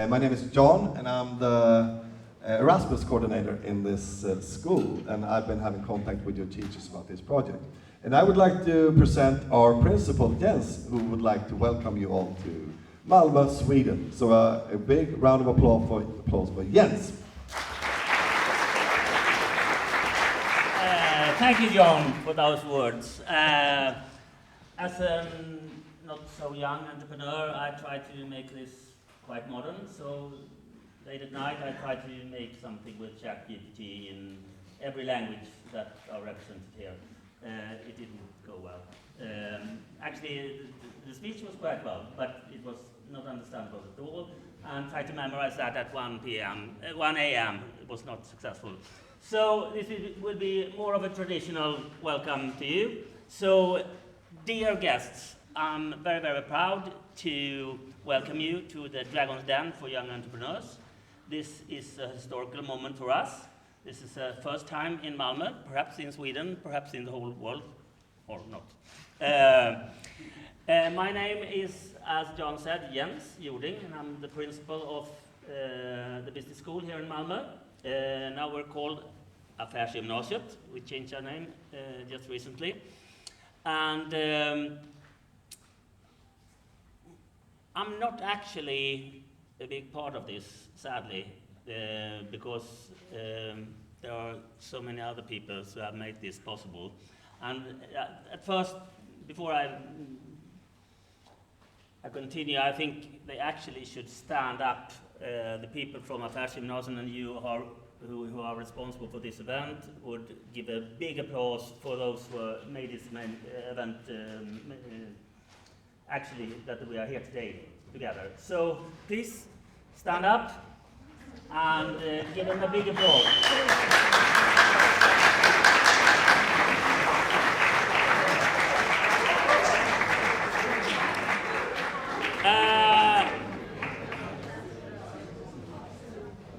My name is John, and I'm the Erasmus coordinator in this school, and I've been having contact with your teachers about this project. And I would like to present our principal, Jens, who would like to welcome you all to Malmö, Sweden. So a big round of applause for Jens. Thank you, John, for those words. As a not so young entrepreneur, I try to make this quite modern. So late at night, I try to make something with ChatGPT in every language that are represented here. It didn't go well. Actually, the speech was quite well, but it was not understandable at all. And tried to memorize that at 1 a.m. It was not successful. So this will be more of a traditional welcome to you. So, dear guests, I'm very, very proud to welcome you to the Dragon's Den for Young Entrepreneurs. This is a historical moment for us. This is the first time in Malmö, perhaps in Sweden, perhaps in the whole world, or not. My name is, as John said, Jens Jording, and I'm the principal of the business school here in Malmö. Now we're called Affärsgymnasiet. We changed our name just recently. And I'm not actually a big part of this, sadly, because there are so many other people who have made this possible. And at first, before I continue, I think they actually should stand up. The people from Affärsgymnasiet and you who are responsible for this event would give a big applause for those who made this event actually that we are here today together. So please stand up and give them a big applause.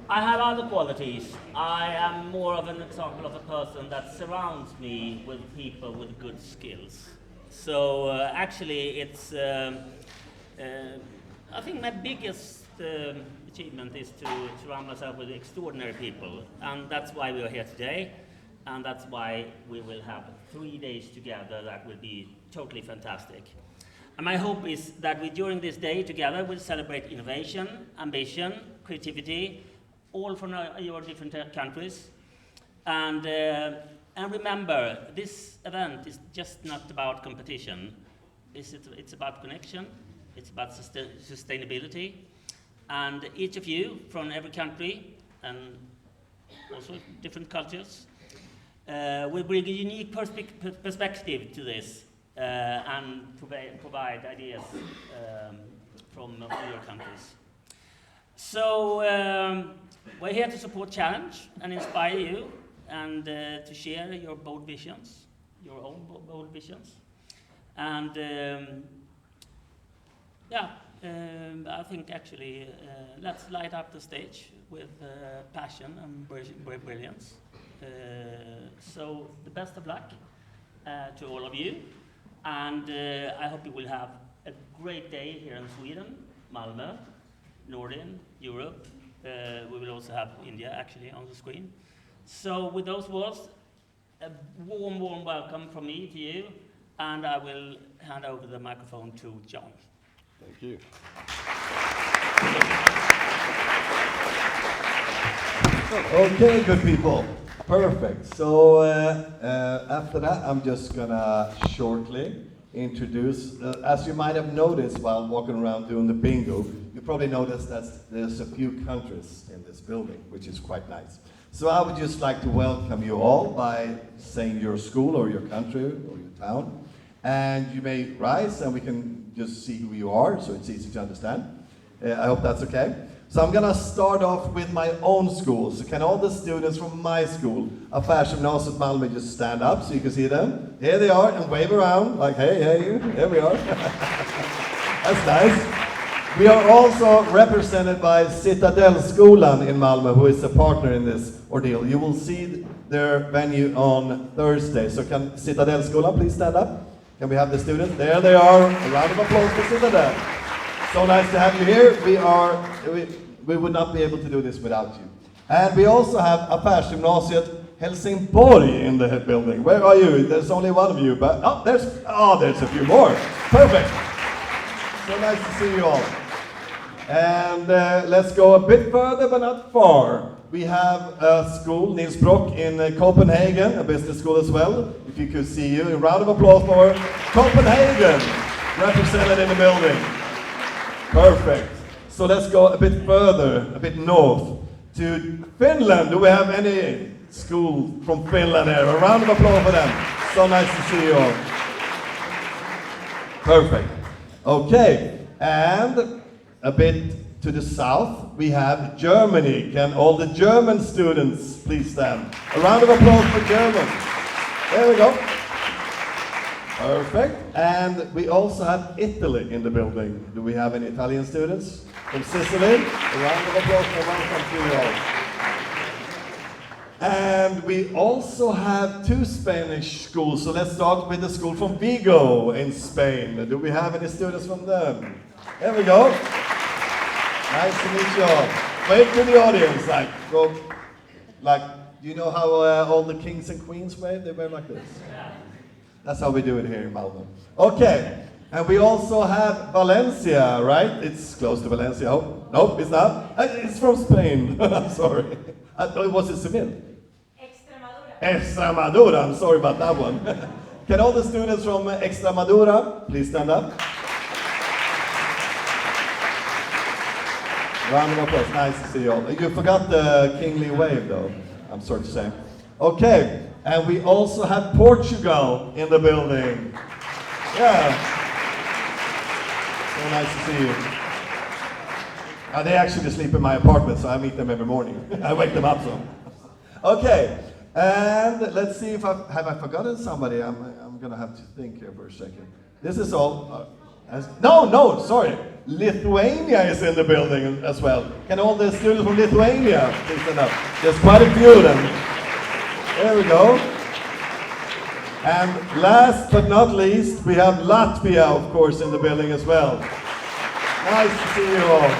I have other qualities. I am more of an example of a person that surrounds me with people with good skills. So actually it's, I think my biggest achievement is to surround myself with extraordinary people. And that's why we are here today. And that's why we will have 3 days together that will be totally fantastic. And my hope is that we during this day together will celebrate innovation, ambition, creativity, all from your different countries. And remember, this event is just not about competition. It's about connection, it's about sustainability. And each of you from every country, and also different cultures, will bring a unique perspective to this and provide ideas from all your countries. So, we're here to support, challenge, and inspire you, and to share your bold visions, your own bold visions. And I think actually let's light up the stage with passion and brilliance. So the best of luck to all of you, and I hope you will have a great day here in Sweden, Malmö, Northern Europe. We will also have India actually on the screen. So with those words, a warm welcome from me to you, and I will hand over the microphone to John. Thank you. Okay, good people. Perfect. So after that, I'm just gonna shortly introduce, as you might have noticed while walking around doing the bingo, you probably noticed that there's a few countries in this building, which is quite nice. So I would just like to welcome you all by saying your school or your country or your town. And you may rise and we can just see who you are, so it's easy to understand. I hope that's okay. So I'm gonna start off with my own school. So can all the students from my school, Affärsgymnasiet Malmö, just stand up so you can see them? Here they are, and wave around like, hey, here we are. That's nice. We are also represented by Citadelskolan in Malmö, who is a partner in this ordeal. You will see their venue on Thursday. So can Citadelskolan please stand up? Can we have the students? There they are. A round of applause for Citadel. So nice to have you here. we would not be able to do this without you. And we also have Affärsgymnasiet Helsingborg in the building. Where are you? There's only one of you, but there's a few more. Perfect. So nice to see you all. And let's go a bit further, but not far. We have a school, Nils Brock, in Copenhagen, a business school as well. If you could see you, a round of applause for Copenhagen, represented in the building. Perfect. So let's go a bit further, a bit north, to Finland. Do we have any school from Finland here? A round of applause for them. So nice to see you all. Perfect. Okay, and a bit to the south, we have Germany. Can all the German students please stand? A round of applause for German. There we go. Perfect. And we also have Italy in the building. Do we have any Italian students from Sicily? A round of applause for welcome to you all. And we also have two Spanish schools. So let's start with the school from Vigo in Spain. Do we have any students from them? There we go. Nice to meet you all. Wave to the audience, do you know how all the kings and queens wave? They wave like this. That's how we do it here in Malmö. Okay, and we also have Valencia, right? It's close to Valencia. Oh, no, it's not. It's from Spain. I'm sorry. Was it Seville? Extremadura. I'm sorry about that one. Can all the students from Extremadura please stand up? Round of applause. Nice to see you all. You forgot the kingly wave, though. I'm sorry to say. Okay, and we also have Portugal in the building. Yeah. So nice to see you. They actually sleep in my apartment, so I meet them every morning. I wake them up, so. Okay, and let's see if have I forgotten somebody. I'm gonna have to think here for a second. This is all. No, sorry. Lithuania is in the building as well. Can all the students from Lithuania please stand up? There's quite a few of them. There we go. And last but not least, we have Latvia, of course, in the building as well. Nice to see you all.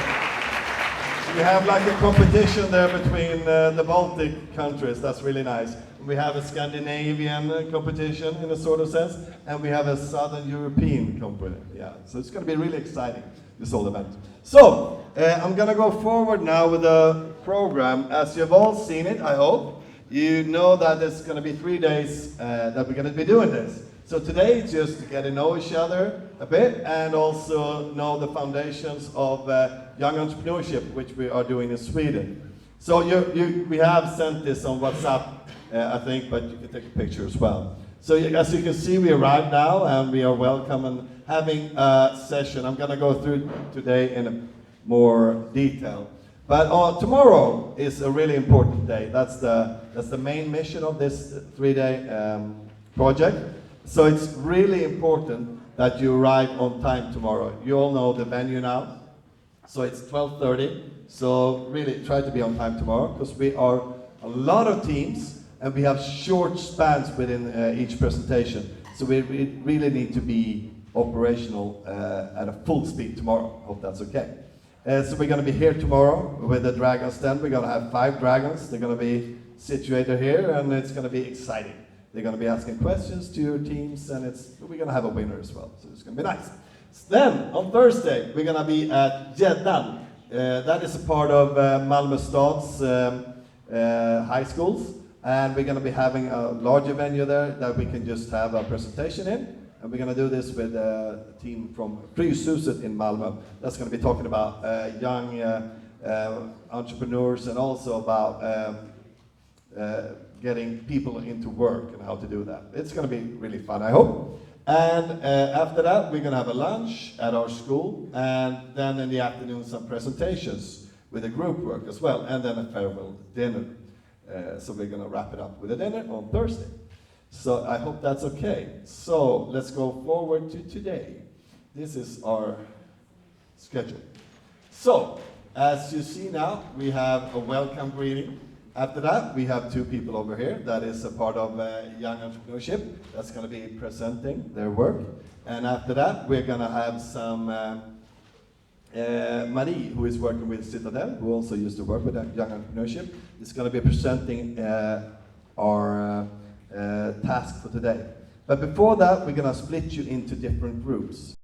We have like a competition there between the Baltic countries. That's really nice. We have a Scandinavian competition in a sort of sense, and we have a Southern European competition. Yeah, so it's going to be really exciting, this whole event. So, I'm going to go forward now with the program. As you've all seen it, I hope, you know that it's going to be 3 days that we're going to be doing this. So today, it's just to get to know each other a bit, and also know the foundations of young entrepreneurship, which we are doing in Sweden. So we have sent this on WhatsApp, I think, but you can take a picture as well. So as you can see, we arrived now, and we are welcome and having a session. I'm going to go through today in more detail. But tomorrow is a really important day. That's the main mission of this 3-day project. So it's really important that you arrive on time tomorrow. You all know the venue now. So it's 12:30. So really try to be on time tomorrow, because we are a lot of teams and we have short spans within each presentation. So we really need to be operational at a full speed tomorrow. Hope that's okay. So we're going to be here tomorrow with the dragons stand. We're going to have 5 dragons. They're going to be situated here, and it's going to be exciting. They're going to be asking questions to your teams, and we're going to have a winner as well. So it's going to be nice. Then on Thursday, we're going to be at Gäddan. That is a part of Malmö Stad's high schools, and we're going to be having a larger venue there that we can just have a presentation in. And we're going to do this with a team from Fryshuset in Malmö. That's going to be talking about young entrepreneurs, and also about getting people into work and how to do that. It's going to be really fun, I hope. And after that, we're going to have a lunch at our school, and then in the afternoon some presentations with a group work as well, and then a farewell dinner. So we're going to wrap it up with a dinner on Thursday. So I hope that's okay. So let's go forward to today. This is our schedule. So, as you see now, we have a welcome greeting. After that, we have 2 people over here. That is a part of Young Entrepreneurship. That's going to be presenting their work. And after that, we're going to have some Marie, who is working with Citadel, who also used to work with young entrepreneurship, is going to be presenting our task for today. But before that, we're going to split you into different groups.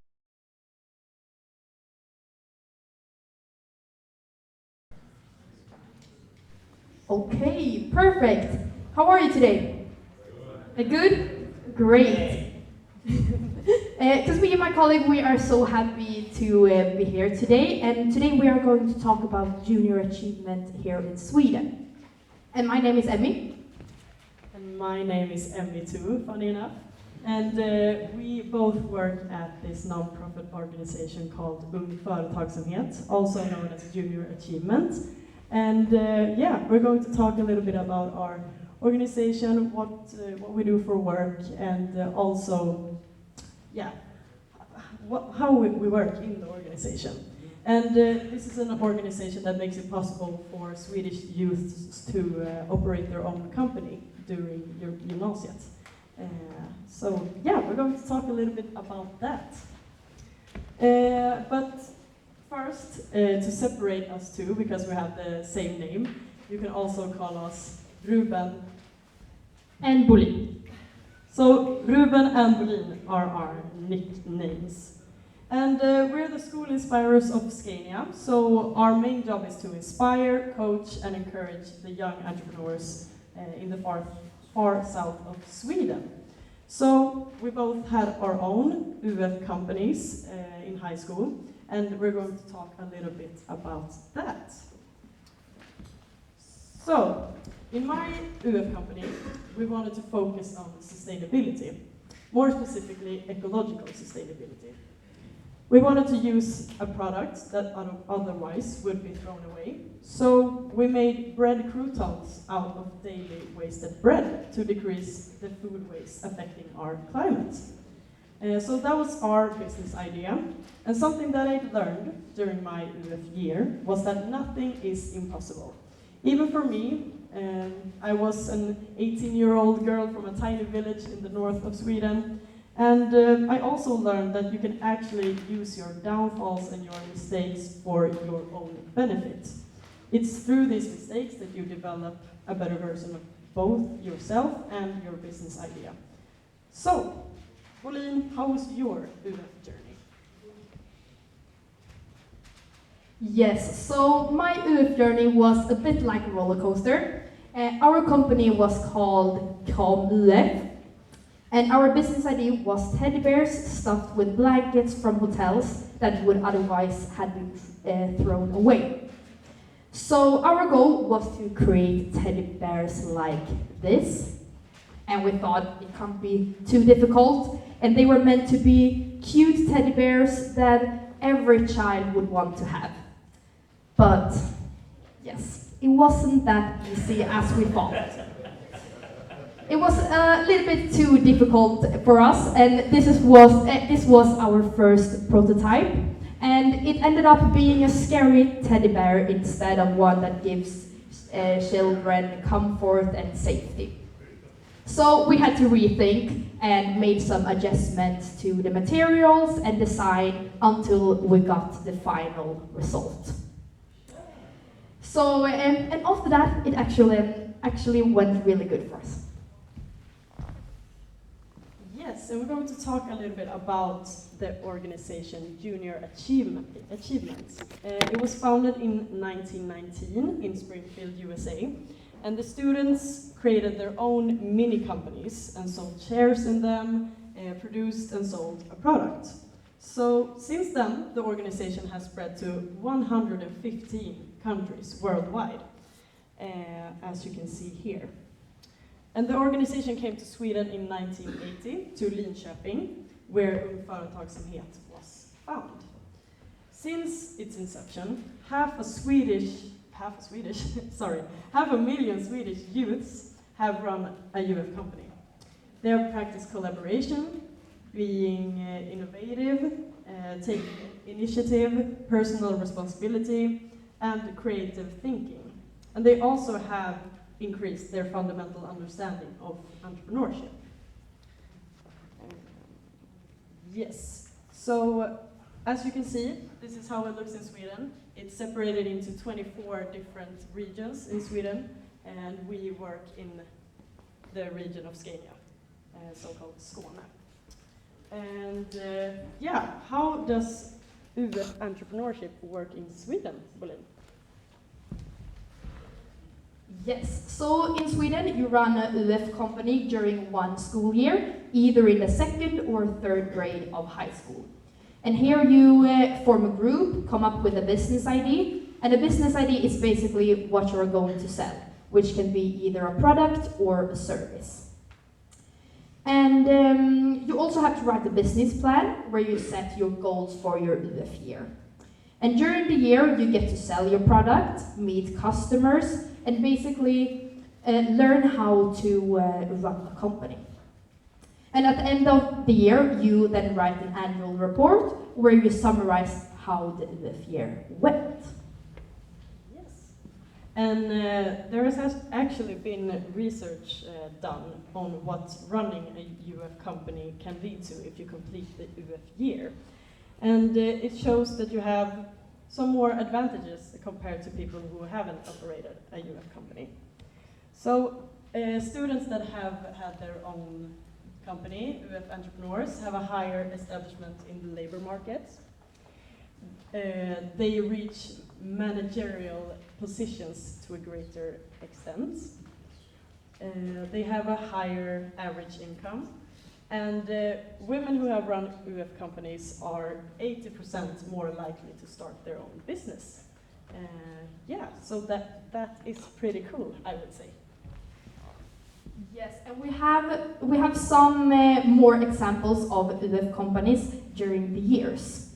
Okay, perfect. How are you today? Good? Great. Because me and my colleague, we are so happy to be here today. And today we are going to talk about junior achievement here in Sweden. And my name is Emmy. And my name is Emmy too, funny enough. And we both work at this non-profit organization called Ung Företagsamhet, also known as Junior Achievement. And yeah, we're going to talk a little bit about our organization, what we do for work, and also, yeah, how we work in the organization. And this is an organization that makes it possible for Swedish youths to operate their own company during your gymnasiet. So yeah, we're going to talk a little bit about that. But first, to separate us two, because we have the same name, you can also call us Ruben and Bolin. So Ruben and Bolin are our nicknames. And we're the school inspirers of Scania, so our main job is to inspire, coach, and encourage the young entrepreneurs in the far south of Sweden. So we both had our own UF companies in high school, and we're going to talk a little bit about that. So, in my UF company, we wanted to focus on sustainability, more specifically ecological sustainability. We wanted to use a product that otherwise would be thrown away, so we made bread croutons out of daily wasted bread to decrease the food waste affecting our climate. So that was our business idea, and something that I learned during my UF year was that nothing is impossible. Even for me, I was an 18-year-old girl from a tiny village in the north of Sweden, and I also learned that you can actually use your downfalls and your mistakes for your own benefit. It's through these mistakes that you develop a better version of both yourself and your business idea. So, Bolin, how was your UF journey? Yes, so my UF journey was a bit like a roller coaster. Our company was called UF, and our business idea was teddy bears stuffed with blankets from hotels that would otherwise have been thrown away. So our goal was to create teddy bears like this, and we thought it can't be too difficult, and they were meant to be cute teddy bears that every child would want to have. But yes, it wasn't that easy as we thought. It was a little bit too difficult for us, and this was our first prototype, and it ended up being a scary teddy bear instead of one that gives children comfort and safety. So we had to rethink and made some adjustments to the materials and design until we got the final result. So, and after that, it actually went really good for us. Yes, and we're going to talk a little bit about the organization Junior Achievements. It was founded in 1919 in Springfield, USA, and the students created their own mini companies and sold shares in them, produced and sold a product. So since then, the organization has spread to 115 countries worldwide, as you can see here. And the organization came to Sweden in 1980 to Linköping, where Ung Företagsamhet was found. Since its inception, half a million Swedish youths have run a UF company. They have practiced collaboration, being innovative, taking initiative, personal responsibility, and creative thinking. And they also have increased their fundamental understanding of entrepreneurship. Yes, so as you can see, this is how it looks in Sweden. It's separated into 24 different regions in Sweden, and we work in the region of Scania, so-called Skåne. And yeah, how does UF entrepreneurship work in Sweden, Bolin? Yes, so in Sweden you run a UF company during one school year, either in the second or third grade of high school. And here you form a group, come up with a business idea, and a business idea is basically what you're going to sell, which can be either a product or a service. And you also have to write a business plan where you set your goals for your UF year. And during the year you get to sell your product, meet customers, and basically learn how to run a company. And at the end of the year, you then write an annual report where you summarize how the UF year went. Yes. And there has actually been research done on what running a UF company can lead to if you complete the UF year. And it shows that you have some more advantages compared to people who haven't operated a UF company. So students that have had their own company, UF entrepreneurs, have a higher establishment in the labor market. They reach managerial positions to a greater extent. They have a higher average income. And women who have run UF companies are 80% more likely to start their own business. Yeah, so that is pretty cool, I would say. Yes, and we have some more examples of UF companies during the years.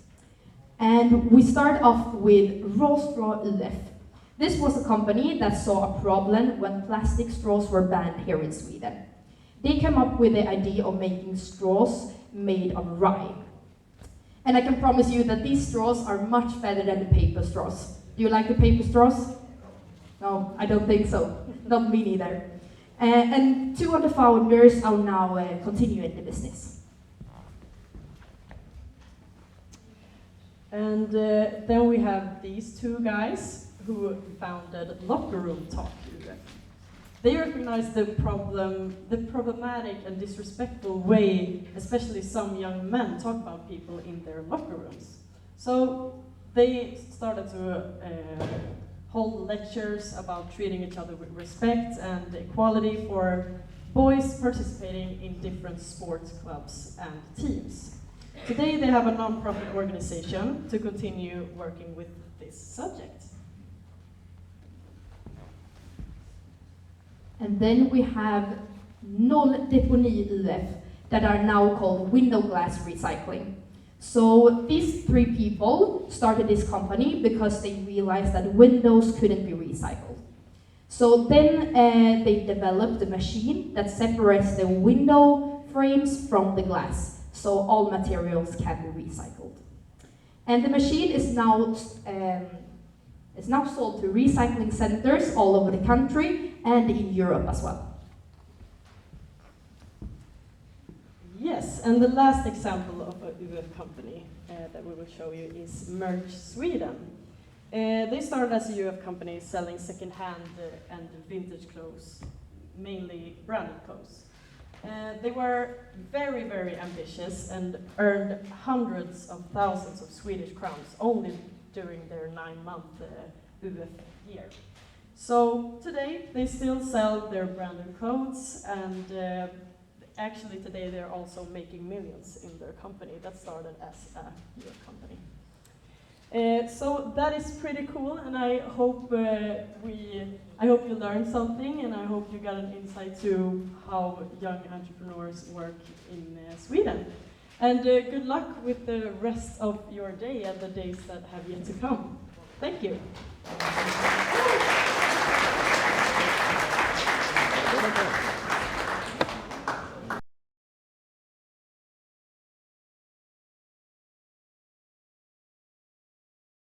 And we start off with Raw Straw UF. This was a company that saw a problem when plastic straws were banned here in Sweden. They came up with the idea of making straws made of rye. And I can promise you that these straws are much better than the paper straws. Do you like the paper straws? No, I don't think so. Not me neither. And two of the founders are now continuing the business. And then we have these two guys who founded Locker Room Talk. They recognize the problematic and disrespectful way, especially some young men talk about people in their locker rooms. So they started to hold lectures about treating each other with respect and equality for boys participating in different sports clubs and teams. Today they have a non-profit organization to continue working with this subject. And then we have Noll Deponi UF that are now called window glass recycling. So these three people started this company because they realized that windows couldn't be recycled. So then they developed a machine that separates the window frames from the glass, so all materials can be recycled. And the machine is now sold to recycling centers all over the country and in Europe as well. Yes, and the last example of a UF company that we will show you is Merch Sweden. They started as a UF company selling second-hand and vintage clothes, mainly branded clothes. They were very, very ambitious and earned hundreds of thousands of Swedish crowns only during their 9-month UF year. So today they still sell their branded clothes, and actually today they're also making millions in their company that started as a UF company. So that is pretty cool, and I hope you learned something, and I hope you got an insight to how young entrepreneurs work in Sweden. And good luck with the rest of your day and the days that have yet to come. Thank you.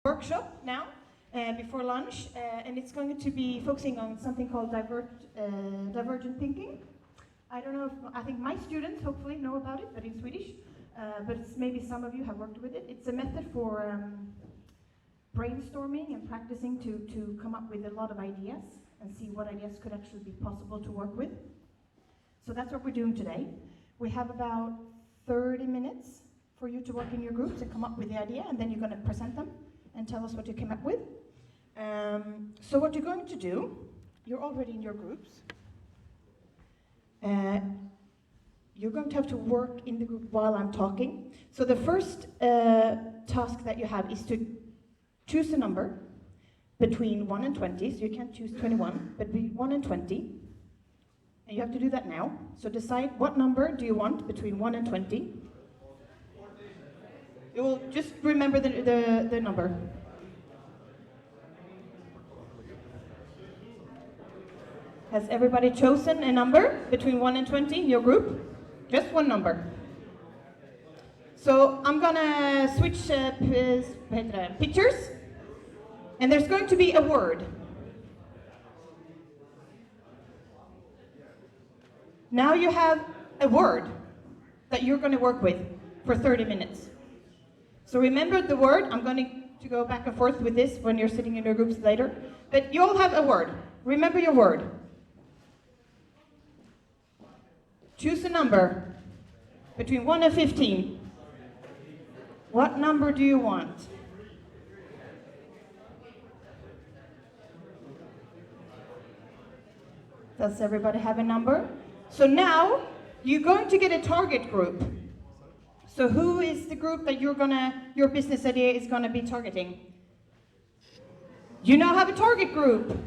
Workshop now before lunch, and it's going to be focusing on something called divergent thinking. I don't know if, I think my students hopefully know about it, but in Swedish. but maybe some of you have worked with it. It's a method for brainstorming and practicing to come up with a lot of ideas and see what ideas could actually be possible to work with. So that's what we're doing today. We have about 30 minutes for you to work in your groups and come up with the idea, and then you're going to present them and tell us what you came up with. So what you're going to do, you're already in your groups. You're going to have to work in the group while I'm talking. So the first task that you have is to choose a number between 1 and 20. So you can't choose 21, but between 1 and 20. And you have to do that now. So decide what number do you want between 1 and 20. You will just remember the number. Has everybody chosen a number between 1 and 20 in your group? Just one number. So I'm gonna switch pictures, and there's going to be a word. Now you have a word that you're going to work with for 30 minutes. So remember the word. I'm going to go back and forth with this when you're sitting in your groups later. But you all have a word. Remember your word. Choose a number between 1 and 15. What number do you want? Does everybody have a number? So now you're going to get a target group. So who is the group that your business idea is gonna be targeting? You now have a target group.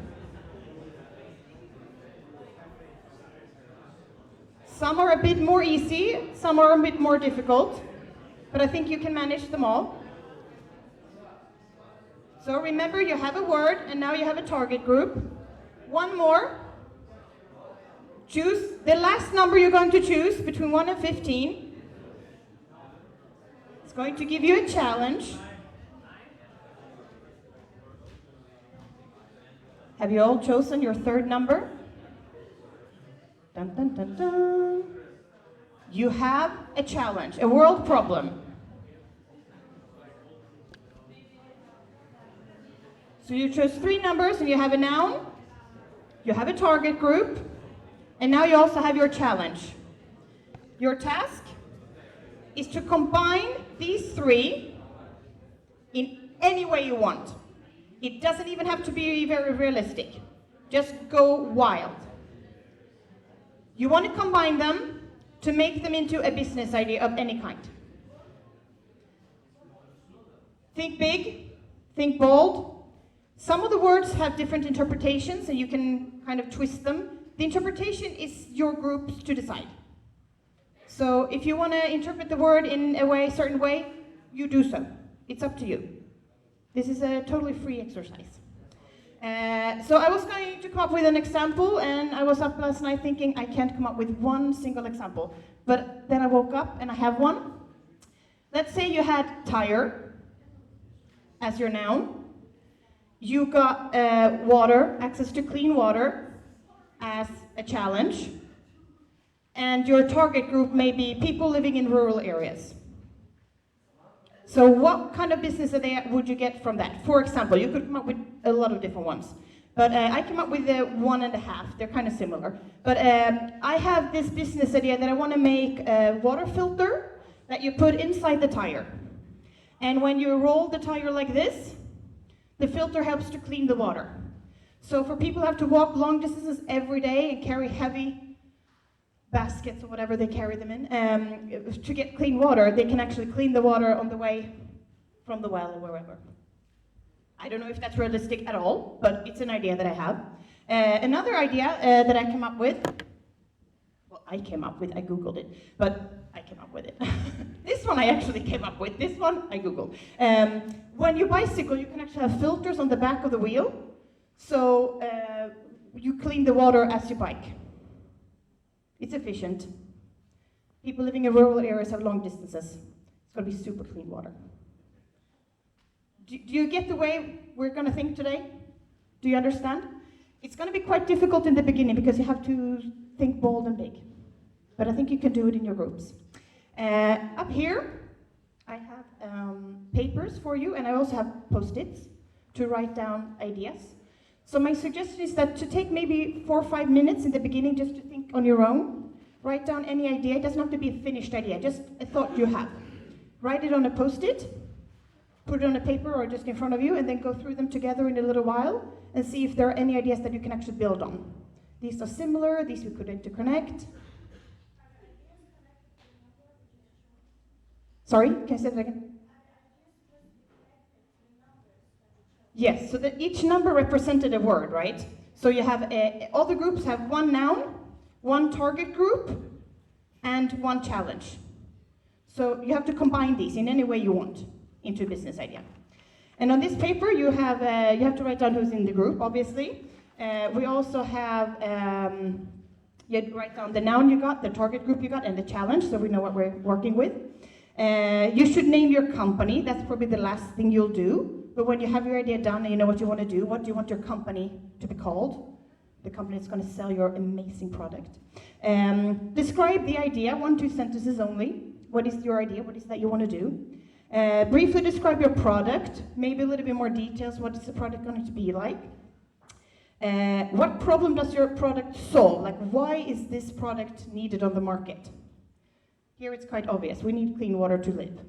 Some are a bit more easy, some are a bit more difficult, but I think you can manage them all. So remember, you have a word, and now you have a target group. One more. Choose the last number you're going to choose between 1 and 15. It's going to give you a challenge. Have you all chosen your third number? Dun, dun, dun, dun. You have a challenge, a world problem. So you chose 3 numbers and you have a noun, you have a target group, and now you also have your challenge. Your task is to combine these 3 in any way you want. It doesn't even have to be very realistic. Just go wild. You want to combine them to make them into a business idea of any kind. Think big, think bold. Some of the words have different interpretations and you can kind of twist them. The interpretation is your groups to decide. So if you want to interpret the word in a certain way, you do so. It's up to you. This is a totally free exercise. So I was going to come up with an example, and I was up last night thinking I can't come up with one single example. But then I woke up and I have one. Let's say you had tire as your noun. You got water, access to clean water, as a challenge, and your target group may be people living in rural areas. So what kind of business idea would you get from that? For example, you could come up with a lot of different ones, but I came up with 1.5. They're kind of similar. But I have this business idea that I want to make a water filter that you put inside the tire. And when you roll the tire like this, the filter helps to clean the water. So for people who have to walk long distances every day and carry heavy baskets or whatever they carry them in, to get clean water, they can actually clean the water on the way from the well or wherever. I don't know if that's realistic at all, but it's an idea that I have. Another idea that I came up with, I Googled it, but I came up with it. This one I actually came up with, this one I Googled. When you bicycle, you can actually have filters on the back of the wheel. So you clean the water as you bike. It's efficient. People living in rural areas have long distances. It's going to be super clean water. Do you get the way we're going to think today? Do you understand? It's going to be quite difficult in the beginning because you have to think bold and big. But I think you can do it in your groups. Up here, I have papers for you, and I also have post-its to write down ideas. So my suggestion is that to take maybe 4 or 5 minutes in the beginning just to think on your own. Write down any idea. It doesn't have to be a finished idea, just a thought you have. Write it on a post-it, put it on a paper or just in front of you, and then go through them together in a little while and see if there are any ideas that you can actually build on. These are similar, these we could interconnect. Sorry, can you say that again? Yes, so that each number represented a word, right? So you have, all the groups have one noun, one target group, and one challenge. So you have to combine these in any way you want into a business idea. And on this paper you have to write down who's in the group, obviously. We also have, you write down the noun you got, the target group you got, and the challenge, so we know what we're working with. You should name your company. That's probably the last thing you'll do. But when you have your idea done and you know what you want to do, what do you want your company to be called? The company that's going to sell your amazing product. Describe the idea, 1-2 sentences only. What is your idea? What is that you want to do? Briefly describe your product, maybe a little bit more details. What is the product going to be like? What problem does your product solve? Like, why is this product needed on the market? Here it's quite obvious. We need clean water to live.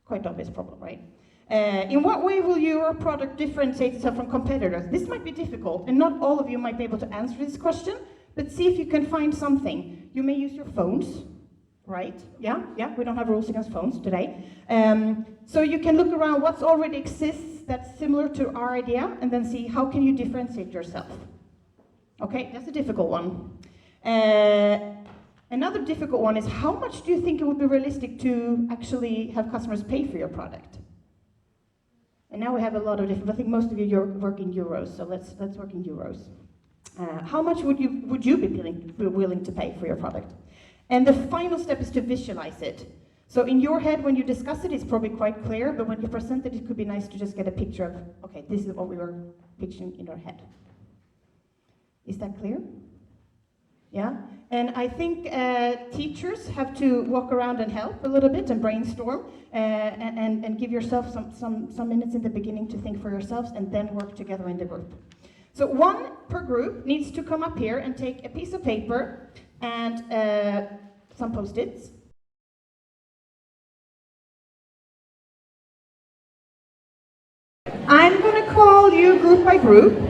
Quite obvious problem, right? In what way will your product differentiate itself from competitors? This might be difficult, and not all of you might be able to answer this question, but see if you can find something. You may use your phones, right? Yeah, we don't have rules against phones today. So you can look around what already exists that's similar to our idea, and then see how can you differentiate yourself. Okay, that's a difficult one. Another difficult one is how much do you think it would be realistic to actually have customers pay for your product? And now we have a lot of different, I think most of you work in euros, so let's work in euros. How much would you be willing to pay for your product? And the final step is to visualize it. So in your head, when you discuss it, it's probably quite clear, but when you present it, it could be nice to just get a picture of, okay, this is what we were picturing in our head. Is that clear? Yeah, and I think teachers have to walk around and help a little bit and brainstorm and give yourself some minutes in the beginning to think for yourselves and then work together in the group. So one per group needs to come up here and take a piece of paper and some post-its. I'm going to call you group by group,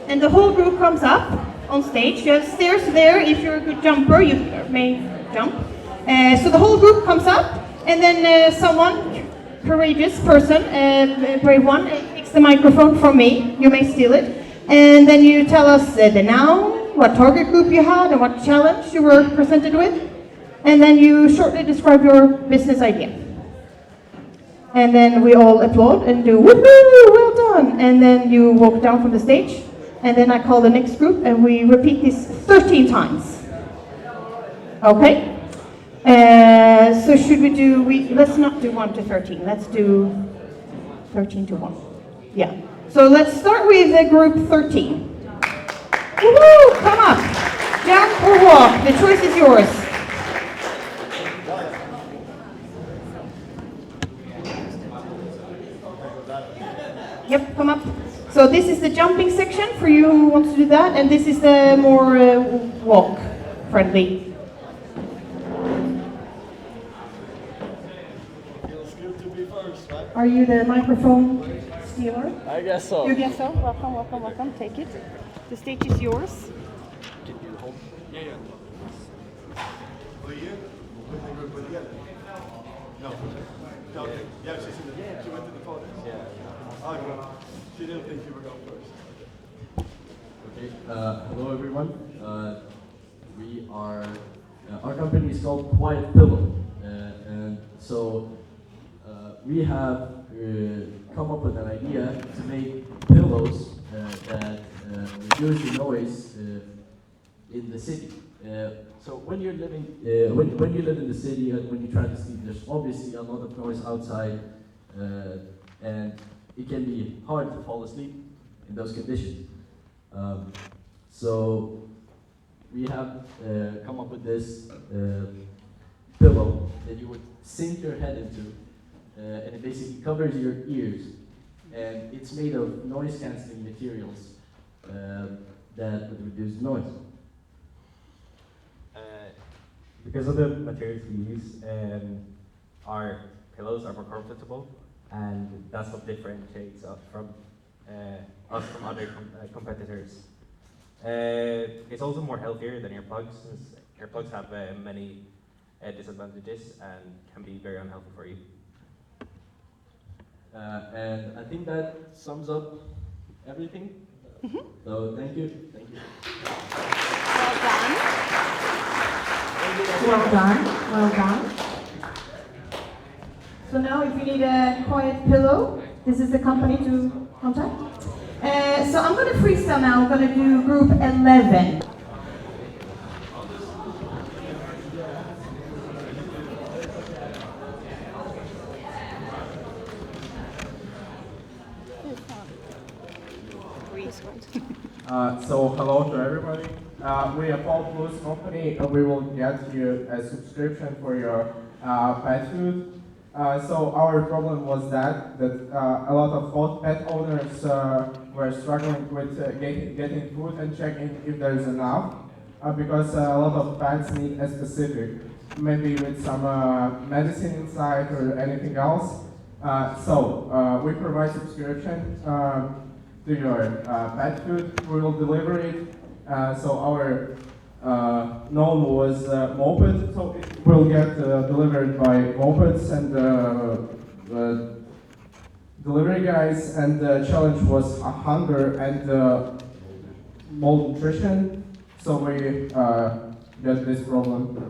and the whole group comes up on stage. You have stairs there. If you're a good jumper, you may jump. So the whole group comes up, and then someone, courageous person, brave one, takes the microphone from me. You may steal it. And then you tell us the noun, what target group you had, and what challenge you were presented with. And then you shortly describe your business idea. And then we all applaud and do, woohoo, well done. And then you walk down from the stage. And then I call the next group, and we repeat this 13 times. Okay? So should we do, let's not do 1 to 13. Let's do 13 to 1. Yeah. So let's start with group 13. Woohoo! Come up. Jump or walk. The choice is yours. Yep, come up. So this is the jumping section for you who wants to do that, and this is the more walk-friendly. Feels good to be first, right? Are you the microphone stealer? I guess so. You guess so? Welcome, welcome, welcome. Take it. The stage is yours. Can you hold? Yeah. Were you? With the group with the other? No. Okay. Yeah, she's in the, she went to the photos. Yeah. Okay. She didn't think you were going first. Okay. Hello, everyone. We are. Our company is called Quiet Pillow, and so we have come up with an idea to make pillows that reduce the noise in the city. So when you're living, when you live in the city and when you try to sleep, there's obviously a lot of noise outside, and it can be hard to fall asleep in those conditions. So we have come up with this pillow that you would sink your head into, and it basically covers your ears. And it's made of noise-canceling materials that would reduce noise. Because of the materials we use, our pillows are more comfortable, and that's what differentiates us from other competitors. It's also more healthier than earplugs, since earplugs have many disadvantages and can be very unhealthy for you. And I think that sums up everything. So thank you. Thank you. Well done. Well done. So now if you need a quiet pillow, this is the company to contact. So I'm going to freestyle now. I'm going to do group 11. So hello to everybody. We are Paul Plus company. We will get you a subscription for your pet food. So our problem was that a lot of pet owners were struggling with getting food and checking if there is enough, because a lot of pets need a specific, maybe with some medicine inside or anything else. So we provide subscription to your pet food. We will deliver it. So our known was moped, so it will get delivered by mopeds and delivery guys. And the challenge was hunger and malnutrition. So we get this problem.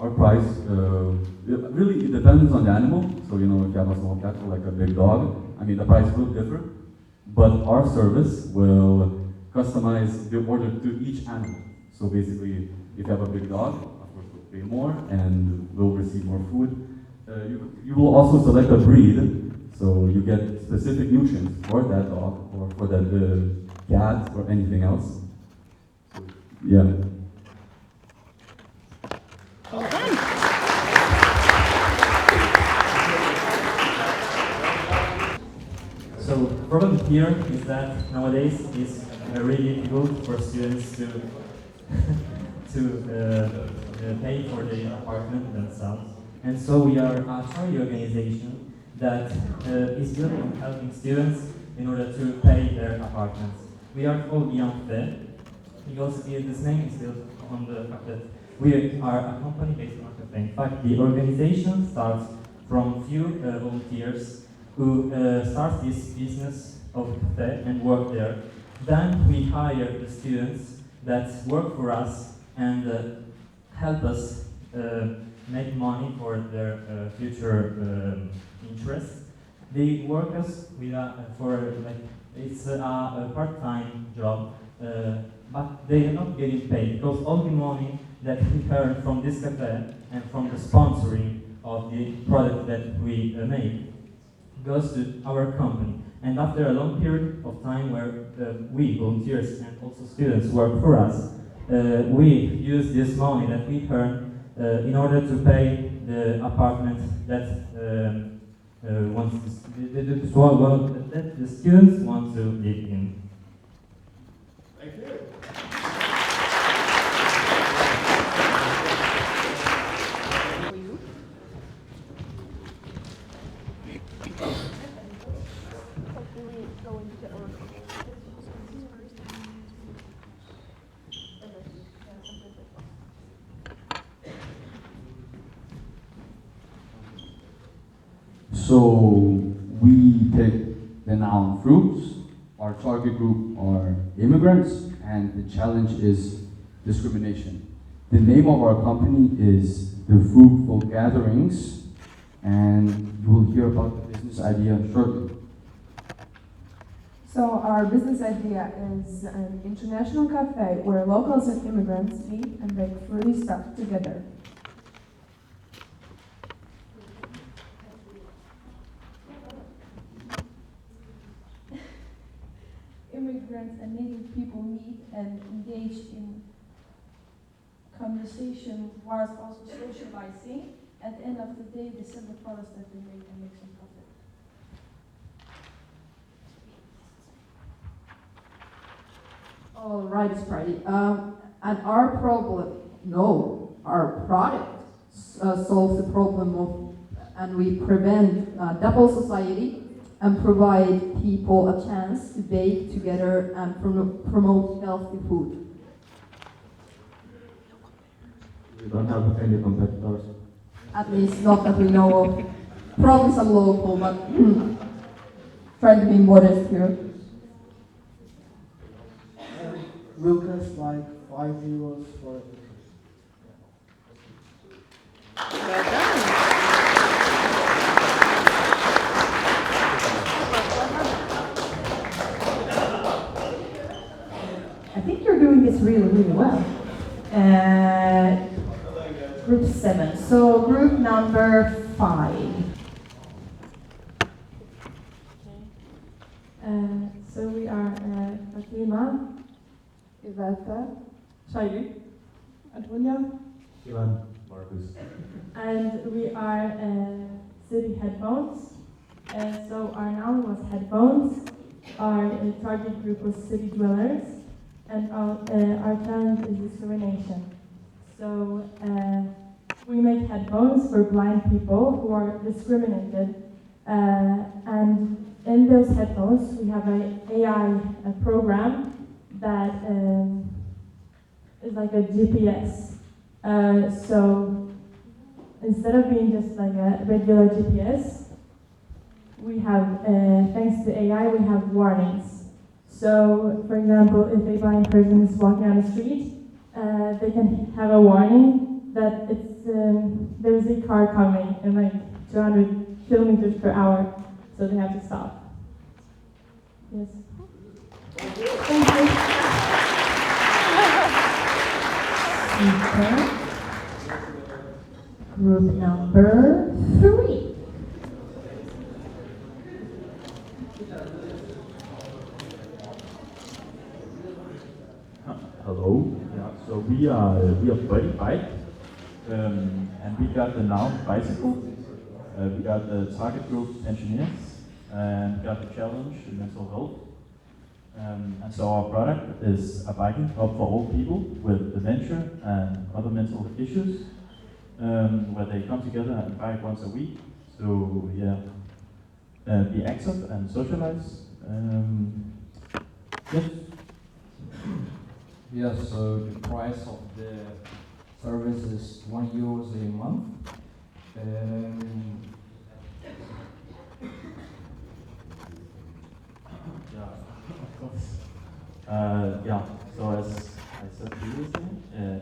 Our price, really it depends on the animal. So if you have a small cat or like a big dog, the price will differ. But our service will customize the order to each animal. So basically, if you have a big dog, of course we'll pay more and we'll receive more food. You will also select a breed, so you get specific nutrients for that dog or for that cat or anything else. So, yeah. So the problem here is that nowadays it's really difficult for students to pay for the apartment themselves, and so we are a charity organization that is built on helping students in order to pay their apartments. We are called Framför because this name is built on the fact that we are a company based on Affärsgymnasiet. In fact, the organization starts from few volunteers who start this business of cafe and work there. Then we hire the students that work for us and help us make money for their future interests. They work us with it's a part-time job, but they are not getting paid because all the money that we earn from this cafe and from the sponsoring of the product that we make goes to our company. And after a long period of time where we, volunteers and also students, work for us, we use this money that we earn in order to pay the apartment that that the students want to live in. Thank you. So we pick the noun fruits. Our target group are immigrants, and the challenge is discrimination. The name of our company is The Fruitful Gatherings, and you will hear about the business idea shortly. So our business idea is an international cafe where locals and immigrants meet and bake fruity stuff together. immigrants and native people meet and engage in conversation whilst also socializing. At the end of the day, they sell the products that they make and make some profit. All right, Sprite. And our product solves the problem of, and we prevent double society and provide people a chance to bake together and promote healthy food. We don't have any competitors. At least not that we know of. Probably some local, but trying to be modest here. Lucas, like €5 for Well done. I think you're doing this really, really well. Group 7. So group number 5. So we are Fatima, Iveta, Shaili, Antonia, Ivan, Marcus. and we are City Headphones. So our noun was headphones, our target group was city dwellers, and our challenge is discrimination. So we make headphones for blind people who are discriminated, and in those headphones we have an AI program that is like a GPS. So instead of being just like a regular GPS, we have, thanks to AI, we have warnings. So, for example, if a blind person is walking on the street, they can have a warning that it's there's a car coming in like 200 kilometers per hour, so they have to stop. Yes. Thank you. Okay. Group number 3. Hello. Yeah. So we are Buddy Bike, and we got the noun bicycle. We got the target group engineers, and we got the challenge mental health. And so our product is a biking hub for old people with dementia and other mental issues, where they come together and bike once a week. So yeah, be active and socialize. Yes. Yes, so the price of the service is €1 a month. Yeah, of course. Yeah, so as I said previously,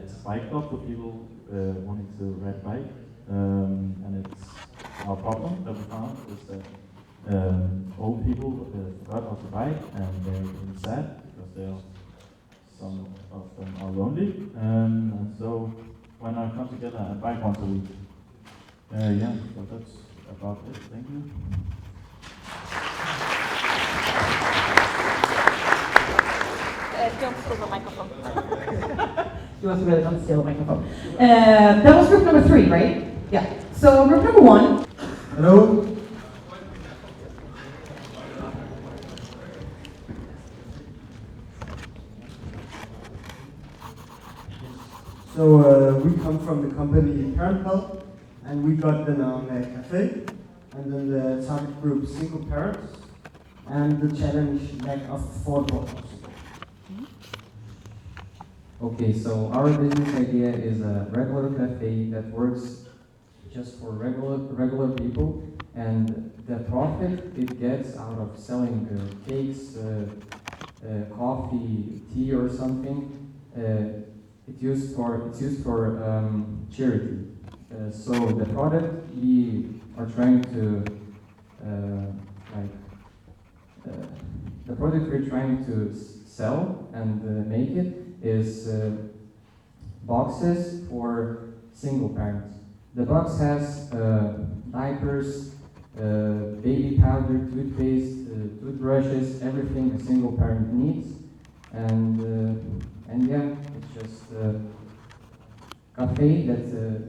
it's a bike club for people wanting to ride bike, and it's our problem that we found is that old people forgot how to bike and they're getting sad because some of them are lonely, and so why not come together and bike once a week? Yeah, so that's about it. Thank you. Don't steal the microphone. You also really don't steal the microphone. That was group number 3, right? Yeah. So group number 1. Hello. So we come from the company Parent Health, and we got the noun cafe, and then the target group single parents, and the challenge lack of affordable housing. Okay, so our business idea is a regular cafe that works just for regular people, and the profit it gets out of selling cakes, coffee, tea, or something. It's used for charity. So the product we are trying to the product we're trying to sell and make it is boxes for single parents. The box has diapers, baby powder, toothpaste, toothbrushes, everything a single parent needs. And yeah, it's just a cafe that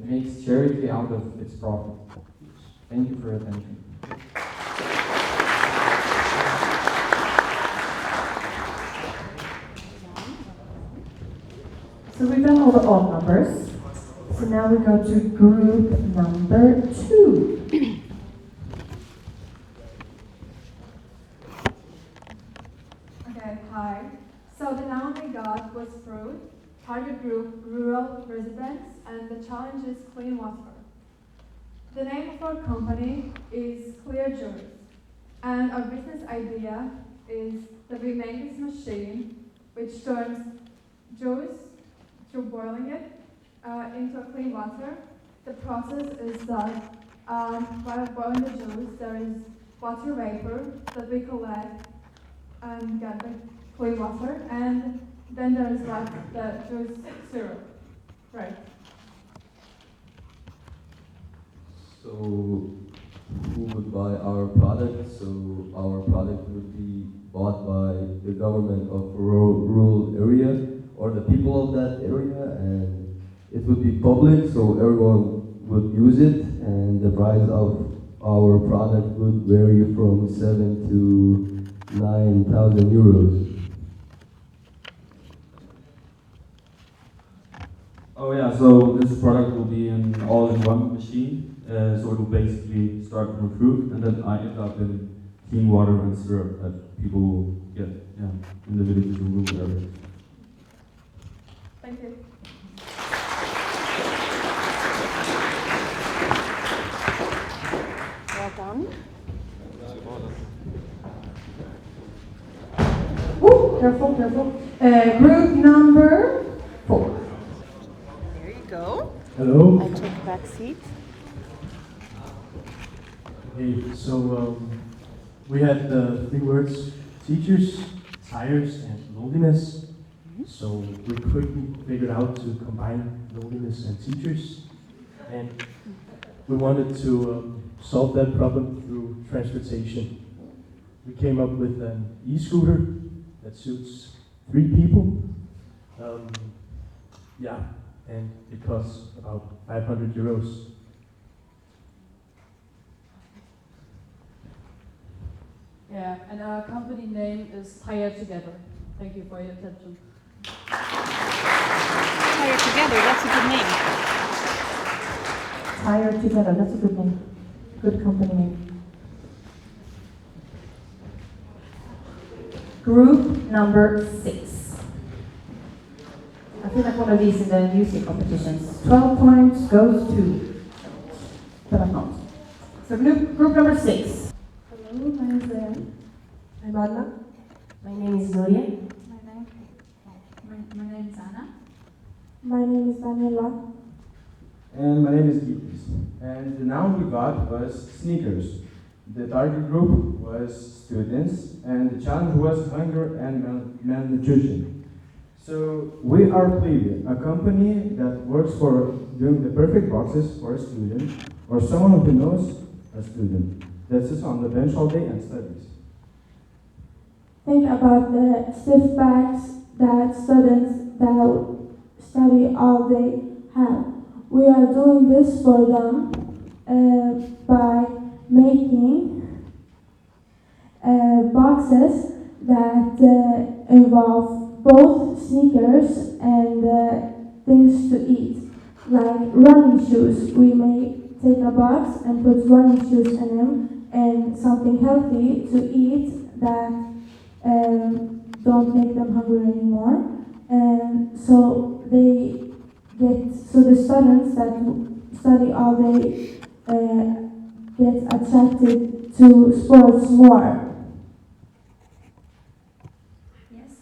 makes charity out of its profit. Thank you for your attention. So we've done all the odd numbers. So now we go to group number 2. Okay, hi. So the noun we got was fruit, target group rural residents, and the challenge is clean water. The name of our company is Clear Juice, and our business idea is that we make this machine which turns juice through boiling it into a clean water. The process is that while boiling the juice, there is water vapor that we collect and get the clean water, and then there is like the juice syrup, right? So, who would buy our product? So, our product would be bought by the government of a rural area or the people of that area, and it would be public, so everyone would use it, and the price of our product would vary from 7,000 to 9,000 euros. Oh yeah, so this product will be an all-in-one machine. So it will basically start from a fruit, and then I end up in clean water and syrup that people will get, in the villages and rural areas. Thank you. Well done. Woo, careful, careful. Group number 4. There you go. Hello. I'll take a back seat. Hey, so we had the 3 words: teachers, tires, and loneliness. So we quickly figured out to combine loneliness and teachers, and we wanted to solve that problem through transportation. We came up with an e-scooter that suits 3 people. And it costs about 500 euros. Yeah, and our company name is Hire Together. Thank you for your attention. Hire Together, that's a good name. Hire Together, that's a good name. Good company name. Group number 6. I feel like one of these in the music competitions. 12 points goes to, but I'm not. So group number 6. Hello, my name is Diane. I'm Anna. My name is Zoe. My name is Anna. My name is Daniela. And my name is Gibbs. And the noun we got was sneakers. The target group was students, and the challenge was hunger and malnutrition. So we are Plevia, a company that works for doing the perfect boxes for a student or someone who knows a student that sits on the bench all day and studies. Think about the stiff bags that students that study all day have. We are doing this for them by making boxes that involve both sneakers and things to eat, like running shoes. We may take a box and put running shoes in them and something healthy to eat that don't make them hungry anymore. And so the students that study all day get attracted to sports more.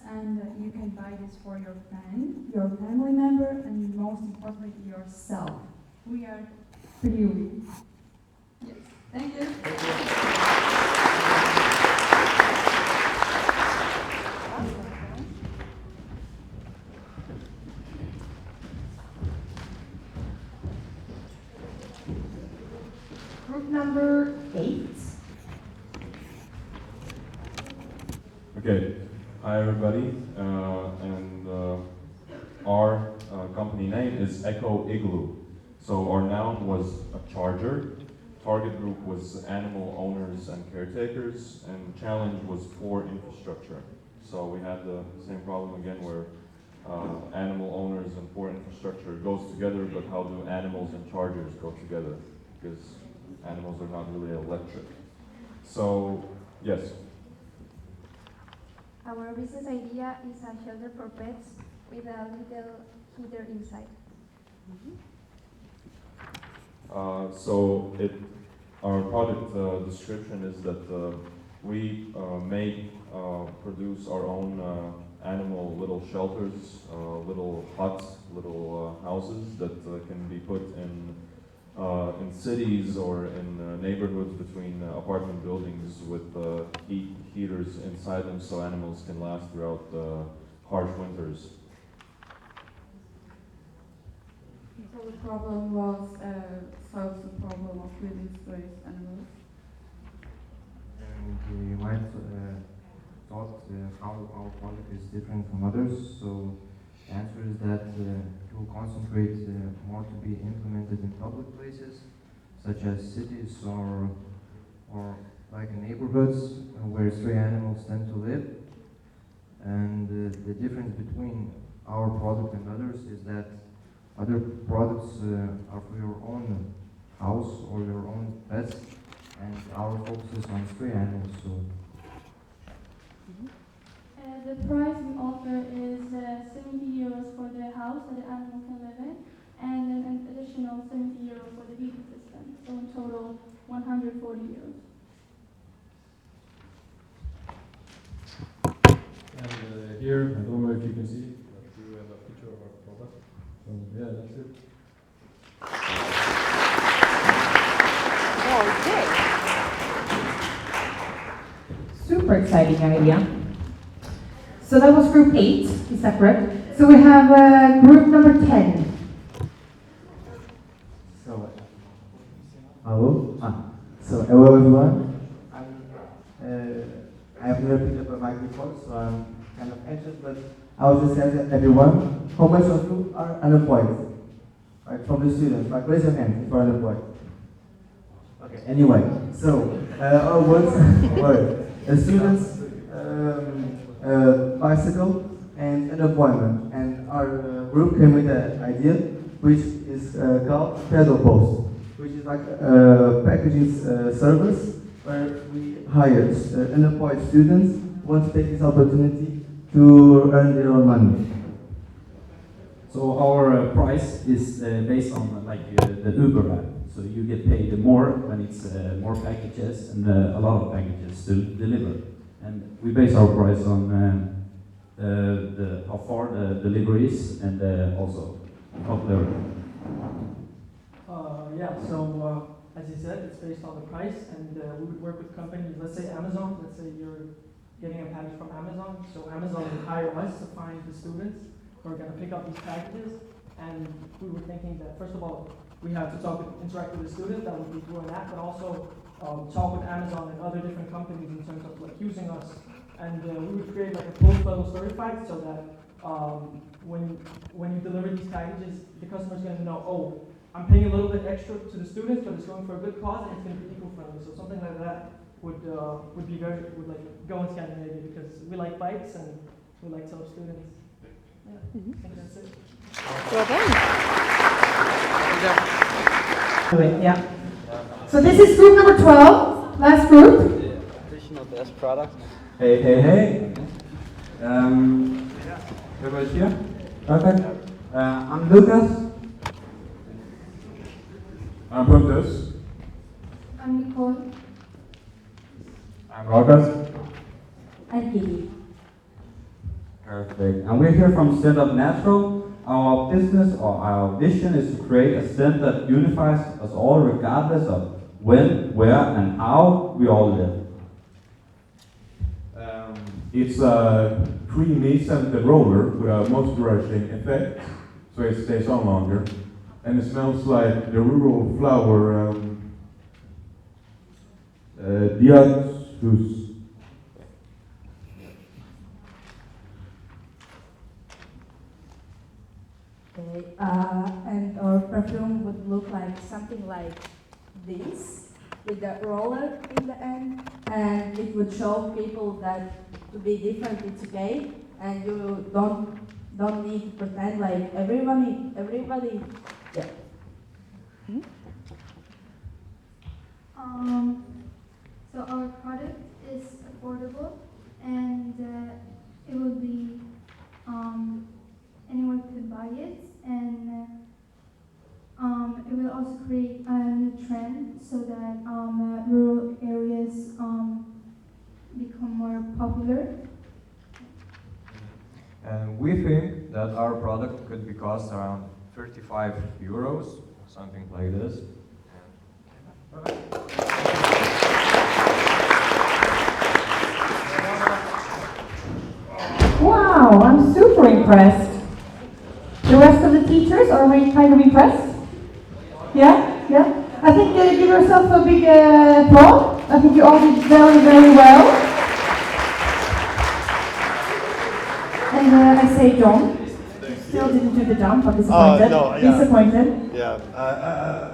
And you can buy this for your friend, your family member, and most importantly, yourself. We are Plevia. Yes. Thank you. group number 8. Okay, hi everybody, and our company name is Echo Igloo. So our noun was a charger, target group was animal owners and caretakers, and the challenge was for infrastructure. So we had the same problem again where animal owners and poor infrastructure goes together, but how do animals and chargers go together? Because animals are not really electric. So, yes. Our business idea is a shelter for pets with a little heater inside. Our product description is that we produce our own animal little shelters, little huts, little houses that can be put in cities or in neighborhoods between apartment buildings with heaters inside them so animals can last throughout harsh winters. So the problem was solve the problem of really stressed animals. And you might thought how our product is different from others. So the answer is that it will concentrate more to be implemented in public places, such as cities or like neighborhoods where stray animals tend to live. And the difference between our product and others is that other products are for your own house or your own pets, and our focus is on stray animals. So. The price we offer is 70 euros for the house that the animal can live in, and then an additional 70 euros for the heating system. So in total, 140 euros. And here, I don't know if you can see, but we have a picture of our product. So yeah, that's it. Okay. Super exciting idea. So that was group 8, is that correct? So we have group number 10. So, hello. So hello everyone. I've never picked up a microphone, so I'm kind of anxious, but I was just asking everyone, how much of you are unemployed? Right, from the students, like raise your hand if you're unemployed. Okay, anyway, so our words were students, bicycle, and unemployment. And our group came with an idea, which is called Pedal Post, which is like a packaging service where we hire unemployed students who want to take this opportunity to earn their own money. So our price is based on the Uber app. So you get paid more when it's more packages and a lot of packages to deliver. And we base our price on how far the delivery is and also popularity. As you said, it's based on the price, and we would work with companies, let's say Amazon, let's say you're getting a package from Amazon, so Amazon would hire us to find the students who are going to pick up these packages, and we were thinking that, first of all, we have to interact with the student, that would be through an app, but also talk with Amazon and other different companies in terms of using us, and we would create a post-level certified so that when you deliver these packages, the customer's going to know, oh, I'm paying a little bit extra to the students, but it's going for a good cause and it's going to be eco-friendly. So something like that would go in Scandinavia because we like bikes and we like to help students. Yeah, I think that's it. Well done. Yeah. So this is group number 12, last group. Additional best product. Hey. Everybody's here? Perfect. I'm Lucas. I'm Pontus. I'm Nicole. I'm August. I'm Kiki. Perfect. And we're here from Stand Up Natural. Our business or our vision is to create a stand that unifies us all regardless of when, where, and how we all live. It's a creamy-scented roller with a moisturizing effect, so it stays on longer. And it smells like the rural flower Didžiojo. Okay, and our perfume would look like something like this, with a roller in the end, and it would show people that to be different it's okay, and you don't need to pretend like everybody, yeah. So our product is affordable, and it will be anyone could buy it, and it will also create a new trend so that rural areas become more popular. And we think that our product could be cost around 35 euros, something like this. Wow, I'm super impressed. The rest of the teachers, are we kind of impressed? Yeah? Yeah? I think give yourself a big applause. I think you all did very, very well. And I say John, you still didn't do the jump, I'm disappointed. No, yeah. Disappointed. Yeah,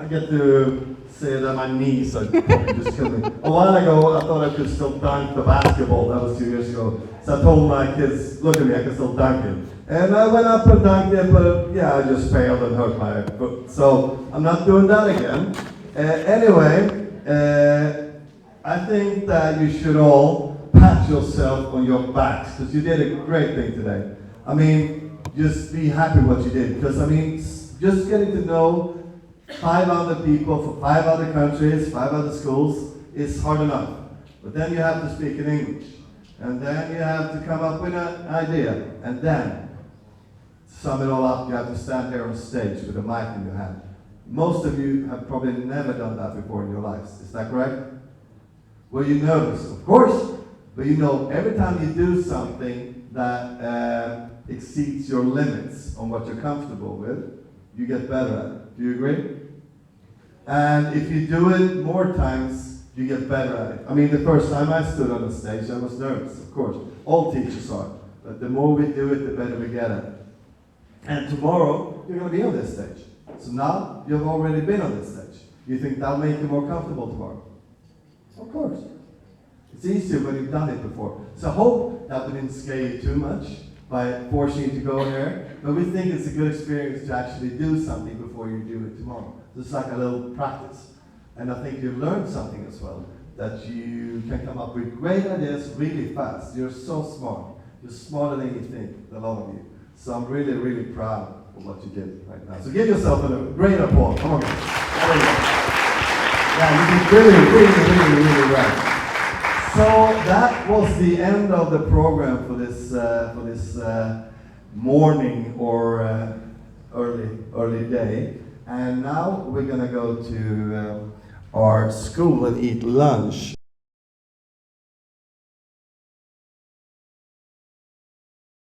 I get to say that my knees are probably just killing me. A while ago, I thought I could still dunk the basketball. That was 2 years ago. So I told my kids, look at me, I can still dunk it. And I went up and dunked it, but yeah, I just failed and hurt my foot. So I'm not doing that again. Anyway, I think that you should all pat yourself on your backs, because you did a great thing today. I mean, just be happy what you did, because I mean, just getting to know 5 other people from 5 other countries, 5 other schools is hard enough. But then you have to speak in English. And then you have to come up with an idea. And then, to sum it all up, you have to stand there on stage with a mic in your hand. Most of you have probably never done that before in your lives. Is that correct? Were you nervous? Of course. But you know, every time you do something that exceeds your limits on what you're comfortable with, you get better at it. Do you agree? And if you do it more times, you get better at it. I mean, the first time I stood on the stage, I was nervous, of course. All teachers are. But the more we do it, the better we get at it. And tomorrow, you're going to be on this stage. So now, you've already been on this stage. You think that'll make you more comfortable tomorrow? Of course. It's easier when you've done it before. So I hope that we didn't scare you too much by forcing you to go there. But we think it's a good experience to actually do something before you do it tomorrow. So it's like a little practice. And I think you've learned something as well, that you can come up with great ideas really fast. You're so smart. You're smarter than you think, a lot of you. So I'm really, really proud of what you did right now. So give yourself a great applause. Come on, guys. Yeah, you did really well. So that was the end of the program for this morning or early day. And now we're going to go to our school and eat lunch.